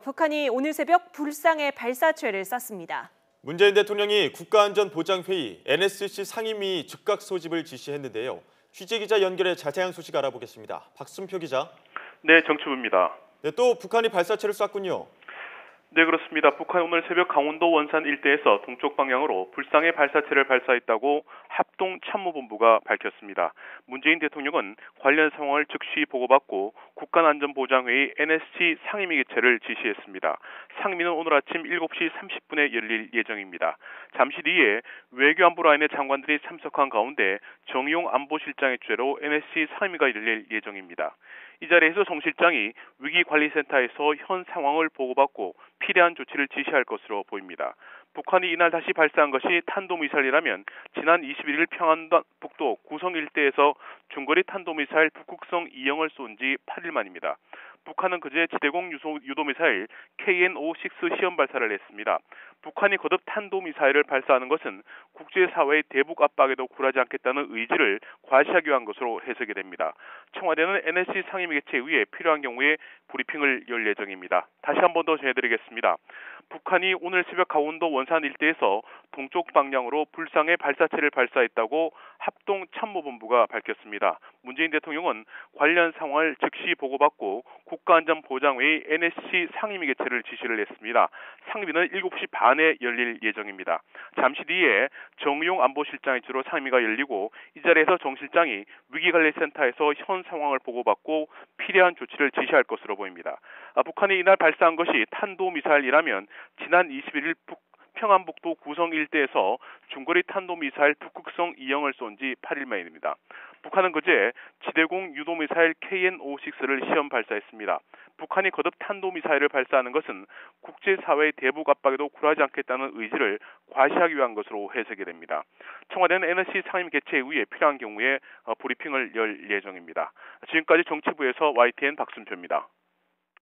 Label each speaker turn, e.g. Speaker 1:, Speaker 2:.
Speaker 1: 북한이 오늘 새벽 불상의 발사체를 쐈습니다.
Speaker 2: 문재인 대통령이 국가안전보장회의 NSC 상임위 즉각 소집을 지시했는데요. 취재기자 연결해 자세한 소식 알아보겠습니다. 박순표 기자.
Speaker 3: 네, 정치부입니다.
Speaker 2: 네, 또 북한이 발사체를 쐈군요.
Speaker 3: 네, 그렇습니다. 북한이 오늘 새벽 강원도 원산 일대에서 동쪽 방향으로 불상의 발사체를 발사했다고 합동참모본부가 밝혔습니다. 문재인 대통령은 관련 상황을 즉시 보고받고 국가안전보장회의 NSC 상임위 개최를 지시했습니다. 상임위는 오늘 아침 7시 30분에 열릴 예정입니다. 잠시 뒤에 외교안보 라인의 장관들이 참석한 가운데 정의용 안보실장의 주재로 NSC 상임위가 열릴 예정입니다. 이 자리에서 정 실장이 위기관리센터에서 현 상황을 보고받고 필요한 조치를 지시할 것으로 보입니다. 북한이 이날 다시 발사한 것이 탄도미사일이라면 지난 21일 평안북도 구성 일대에서 중거리 탄도미사일 북극성 2형을 쏜 지 8일 만입니다. 북한은 그제 지대공 유도미사일 KN-56 시험 발사를 했습니다. 북한이 거듭 탄도미사일을 발사하는 것은 국제사회의 대북 압박에도 굴하지 않겠다는 의지를 과시하기 위한 것으로 해석이 됩니다. 청와대는 NSC 상임위 개최 이후에 필요한 경우에 브리핑을 열 예정입니다. 다시 한 번 더 전해드리겠습니다. 북한이 오늘 새벽 강원도 원산 일대에서 동쪽 방향으로 불상의 발사체를 발사했다고 합동참모본부가 밝혔습니다. 문재인 대통령은 관련 상황을 즉시 보고받고 국가안전보장회의 NSC 상임위 개최를 지시를 했습니다. 상임위는 7시 반에 열릴 예정입니다. 잠시 뒤에 정의용 안보실장의 주로 상임위가 열리고 이 자리에서 정 실장이 위기관리센터에서 현 상황을 보고받고 필요한 조치를 지시할 것으로 보입니다. 북한이 이날 발사한 것이 탄도미사일이라면 지난 21일 평안북도 구성 일대에서 중거리 탄도미사일 북극성 2형을 쏜 지 8일 만입니다. 북한은 그제 지대공 유도미사일 KN-56를 시험 발사했습니다. 북한이 거듭 탄도미사일을 발사하는 것은 국제사회의 대북 압박에도 굴하지 않겠다는 의지를 과시하기 위한 것으로 해석이 됩니다. 청와대는 NSC 상임 개최 이후에 필요한 경우에 브리핑을 열 예정입니다. 지금까지 정치부에서 YTN 박순표입니다.